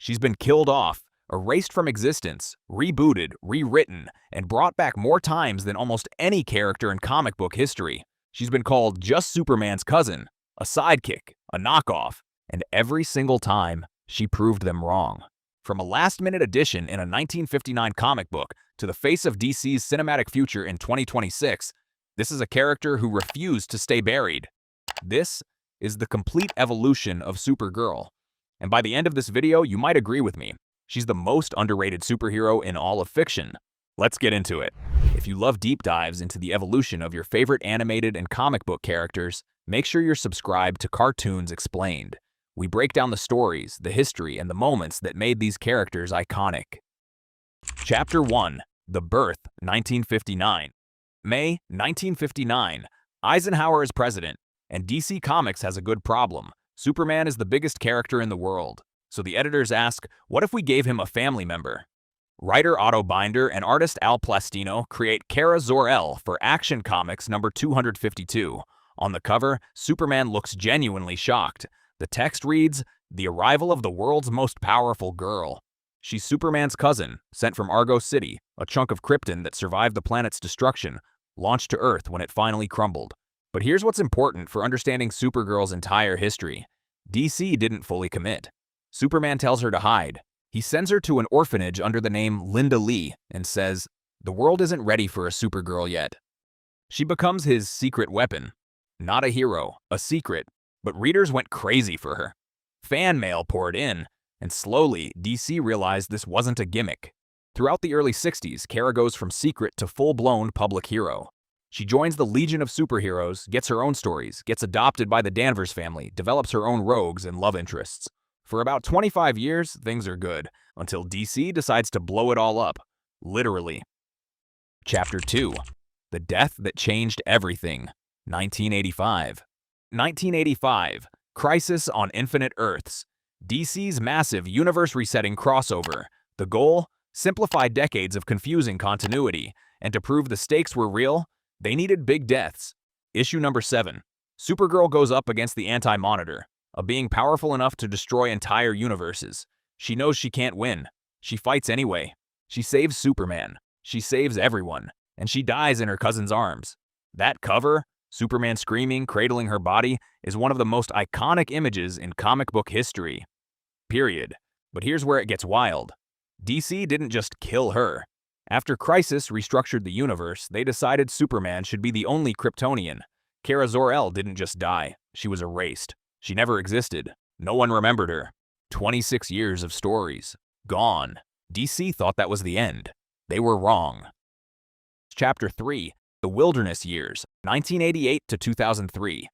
She's been killed off, erased from existence, rebooted, rewritten, and brought back more times than almost any character in comic book history. She's been called just Superman's cousin, a sidekick, a knockoff, and every single time, she proved them wrong. From a last-minute addition in a 1959 comic book to the face of DC's cinematic future in 2026, this is a character who refused to stay buried. This is the complete evolution of Supergirl. And by the end of this video, you might agree with me. She's the most underrated superhero in all of fiction. Let's get into it. If you love deep dives into the evolution of your favorite animated and comic book characters, make sure you're subscribed to Cartoons Explained. We break down the stories, the history, and the moments that made these characters iconic. Chapter 1. The Birth, 1959. May 1959. Eisenhower is president, and DC Comics has a good problem. Superman is the biggest character in the world. So the editors ask, what if we gave him a family member? Writer Otto Binder and artist Al Plastino create Kara Zor-El for Action Comics number 252. On the cover, Superman looks genuinely shocked. The text reads, "The arrival of the world's most powerful girl." She's Superman's cousin, sent from Argo City, a chunk of Krypton that survived the planet's destruction, launched to Earth when it finally crumbled. But here's what's important for understanding Supergirl's entire history. DC didn't fully commit. Superman tells her to hide. He sends her to an orphanage under the name Linda Lee and says, "The world isn't ready for a Supergirl yet." She becomes his secret weapon. Not a hero, a secret, but readers went crazy for her. Fan mail poured in, and slowly, DC realized this wasn't a gimmick. Throughout the early 60s, Kara goes from secret to full-blown public hero. She joins the Legion of Superheroes, gets her own stories, gets adopted by the Danvers family, develops her own rogues and love interests. For about 25 years, things are good, until DC decides to blow it all up. Literally. Chapter 2. The Death That Changed Everything, 1985. 1985. Crisis on Infinite Earths. DC's massive universe-resetting crossover. The goal? Simplify decades of confusing continuity. And to prove the stakes were real, they needed big deaths. Issue number 7. Supergirl goes up against the Anti-Monitor, a being powerful enough to destroy entire universes. She knows she can't win. She fights anyway. She saves Superman. She saves everyone. And she dies in her cousin's arms. That cover, Superman screaming, cradling her body, is one of the most iconic images in comic book history. Period. But here's where it gets wild. DC didn't just kill her. After Crisis restructured the universe, they decided Superman should be the only Kryptonian. Kara Zor-El didn't just die. She was erased. She never existed. No one remembered her. 26 years of stories. Gone. DC thought that was the end. They were wrong. Chapter 3. The Wilderness Years, 1988 to 2003.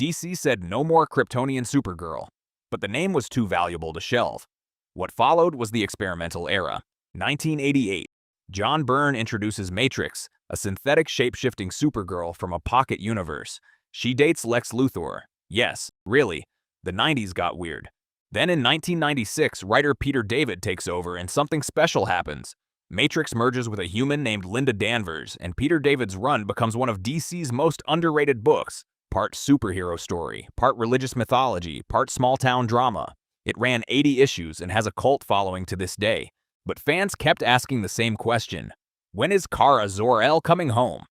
DC said no more Kryptonian Supergirl, but the name was too valuable to shelve. What followed was the experimental era. 1988. John Byrne introduces Matrix, a synthetic shape-shifting Supergirl from a pocket universe. She dates Lex Luthor. Yes, really. The 90s got weird. Then in 1996, writer Peter David takes over and something special happens. Matrix merges with a human named Linda Danvers, and Peter David's run becomes one of DC's most underrated books. Part superhero story, part religious mythology, part small-town drama. It ran 80 issues and has a cult following to this day. But fans kept asking the same question. When is Kara Zor-El coming home?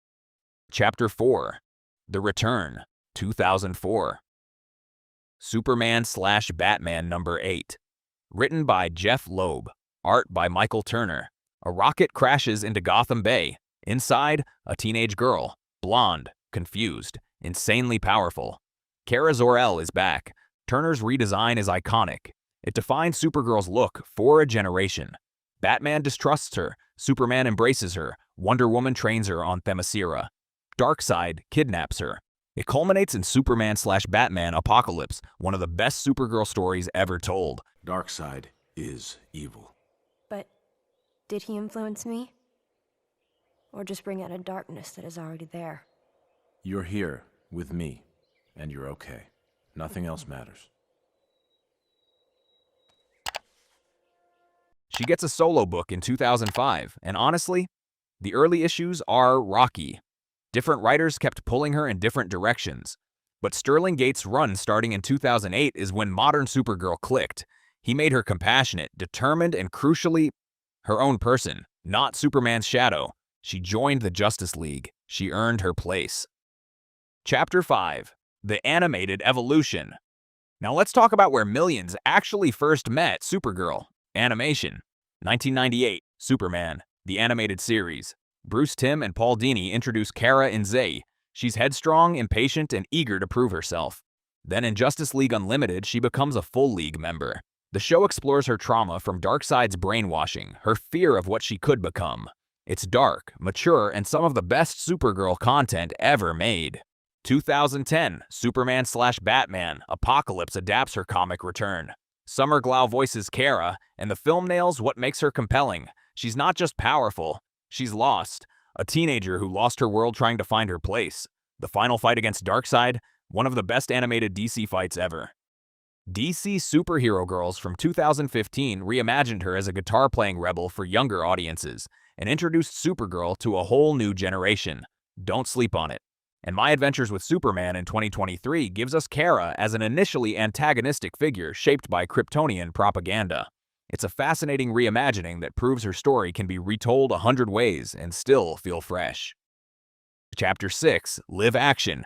Chapter 4. The Return, 2004. Superman/Batman number 8. Written by Jeff Loeb. Art by Michael Turner. A rocket crashes into Gotham Bay. Inside, a teenage girl. Blonde, confused, insanely powerful. Kara Zor-El is back. Turner's redesign is iconic. It defines Supergirl's look for a generation. Batman distrusts her. Superman embraces her. Wonder Woman trains her on Themyscira. Darkseid kidnaps her. It culminates in Superman/Batman Apocalypse, one of the best Supergirl stories ever told. Darkseid is evil. But did he influence me? Or just bring out a darkness that is already there? You're here with me, and you're okay. Nothing else matters. She gets a solo book in 2005, and honestly, the early issues are rocky. Different writers kept pulling her in different directions. But Sterling Gates' run starting in 2008 is when modern Supergirl clicked. He made her compassionate, determined, and crucially, her own person, not Superman's shadow. She joined the Justice League. She earned her place. Chapter 5. The Animated Evolution. Now let's talk about where millions actually first met Supergirl. Animation. 1998, Superman, the animated series. Bruce Timm and Paul Dini introduce Kara in Zay. She's headstrong, impatient, and eager to prove herself. Then in Justice League Unlimited, she becomes a full League member. The show explores her trauma from Darkseid's brainwashing, her fear of what she could become. It's dark, mature, and some of the best Supergirl content ever made. 2010, Superman/Batman, Apocalypse adapts her comic return. Summer Glau voices Kara, and the film nails what makes her compelling. She's not just powerful, she's lost. A teenager who lost her world trying to find her place. The final fight against Darkseid, one of the best animated DC fights ever. DC Superhero Girls from 2015 reimagined her as a guitar-playing rebel for younger audiences and introduced Supergirl to a whole new generation. Don't sleep on it. And My Adventures with Superman in 2023 gives us Kara as an initially antagonistic figure shaped by Kryptonian propaganda. It's a fascinating reimagining that proves her story can be retold 100 ways and still feel fresh. Chapter 6, Live Action.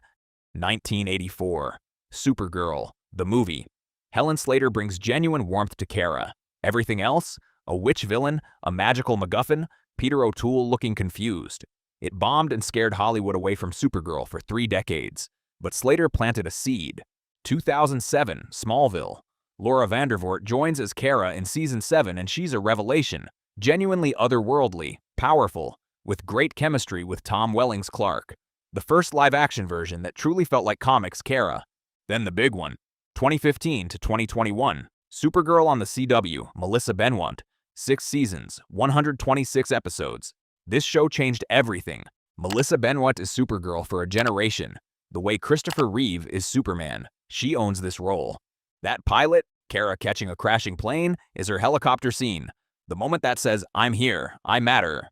1984. Supergirl, the movie. Helen Slater brings genuine warmth to Kara. Everything else? A witch villain? A magical MacGuffin? Peter O'Toole looking confused. It bombed and scared Hollywood away from Supergirl for 3 decades. But Slater planted a seed. 2007, Smallville. Laura Vandervoort joins as Kara in Season 7 and she's a revelation. Genuinely otherworldly, powerful, with great chemistry with Tom Welling's Clark. The first live-action version that truly felt like comics Kara. Then the big one. 2015 to 2021, Supergirl on the CW, Melissa Benoist. 6 seasons, 126 episodes. This show changed everything. Melissa Benoist is Supergirl for a generation. The way Christopher Reeve is Superman. She owns this role. That pilot, Kara catching a crashing plane, is her helicopter scene. The moment that says, "I'm here, I matter."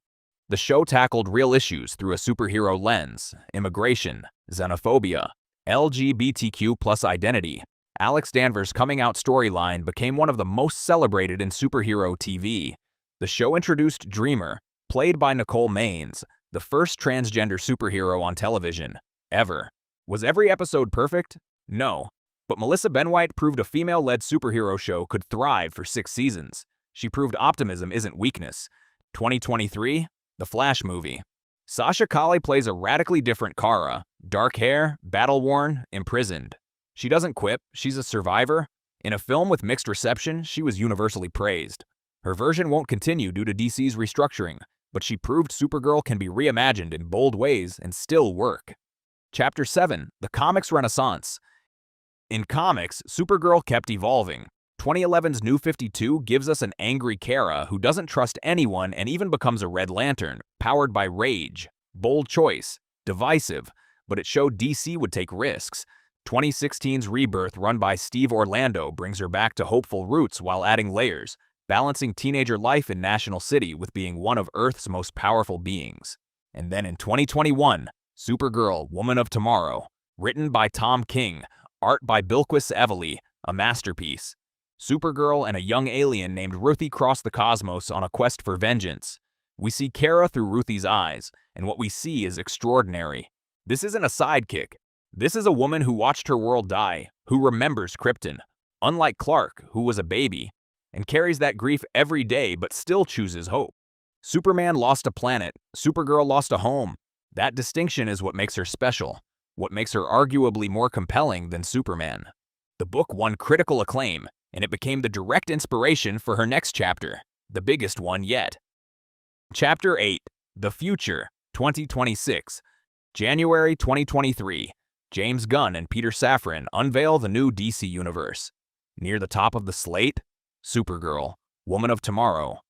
The show tackled real issues through a superhero lens. Immigration, xenophobia, LGBTQ+ identity. Alex Danvers' coming out storyline became one of the most celebrated in superhero TV. The show introduced Dreamer, played by Nicole Maines, the first transgender superhero on television, ever. Was every episode perfect? No. But Melissa Benoist proved a female-led superhero show could thrive for 6 seasons. She proved optimism isn't weakness. 2023, The Flash movie. Sasha Calle plays a radically different Kara. Dark hair, battle-worn, imprisoned. She doesn't quip, she's a survivor. In a film with mixed reception, she was universally praised. Her version won't continue due to DC's restructuring, but she proved Supergirl can be reimagined in bold ways and still work. Chapter 7, The Comics Renaissance. In comics, Supergirl kept evolving. 2011's New 52 gives us an angry Kara who doesn't trust anyone and even becomes a Red Lantern, powered by rage. Bold choice, divisive, but it showed DC would take risks. 2016's Rebirth, run by Steve Orlando, brings her back to hopeful roots while adding layers, balancing teenager life in National City with being one of Earth's most powerful beings. And then in 2021, Supergirl, Woman of Tomorrow, written by Tom King, art by Bilquis Evely, a masterpiece. Supergirl and a young alien named Ruthie cross the cosmos on a quest for vengeance. We see Kara through Ruthie's eyes, and what we see is extraordinary. This isn't a sidekick. This is a woman who watched her world die, who remembers Krypton, unlike Clark, who was a baby, and carries that grief every day but still chooses hope. Superman lost a planet, Supergirl lost a home. That distinction is what makes her special, what makes her arguably more compelling than Superman. The book won critical acclaim, and it became the direct inspiration for her next chapter, the biggest one yet. Chapter 8, The Future, 2026. January 2023. James Gunn and Peter Safran unveil the new DC universe. Near the top of the slate, Supergirl, Woman of Tomorrow.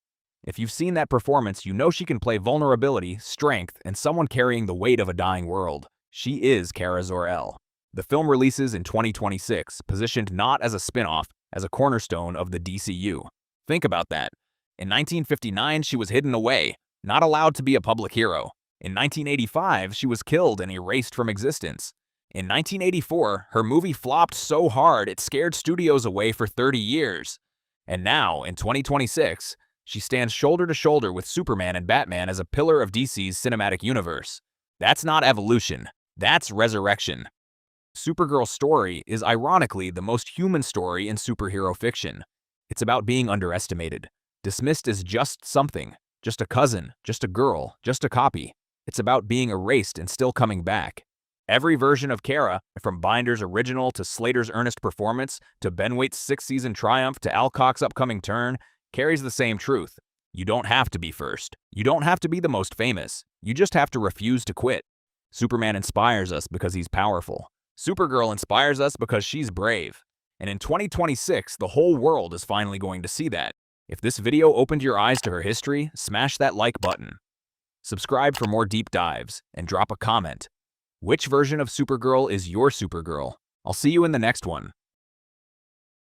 If you've seen that performance, you know she can play vulnerability, strength, and someone carrying the weight of a dying world. She is Kara Zor-El. The film releases in 2026, positioned not as a spin-off, as a cornerstone of the DCU. Think about that. In 1959, she was hidden away, not allowed to be a public hero. In 1985, she was killed and erased from existence. In 1984, her movie flopped so hard it scared studios away for 30 years. And now, in 2026, she stands shoulder to shoulder with Superman and Batman as a pillar of DC's cinematic universe. That's not evolution, that's resurrection. Supergirl's story is ironically the most human story in superhero fiction. It's about being underestimated, dismissed as just something, just a cousin, just a girl, just a copy. It's about being erased and still coming back. Every version of Kara, from Binder's original to Slater's earnest performance, to Benoist's sixth-season triumph to Alcock's upcoming turn, carries the same truth. You don't have to be first. You don't have to be the most famous. You just have to refuse to quit. Superman inspires us because he's powerful. Supergirl inspires us because she's brave. And in 2026, the whole world is finally going to see that. If this video opened your eyes to her history, smash that like button. Subscribe for more deep dives, and drop a comment. Which version of Supergirl is your Supergirl? I'll see you in the next one.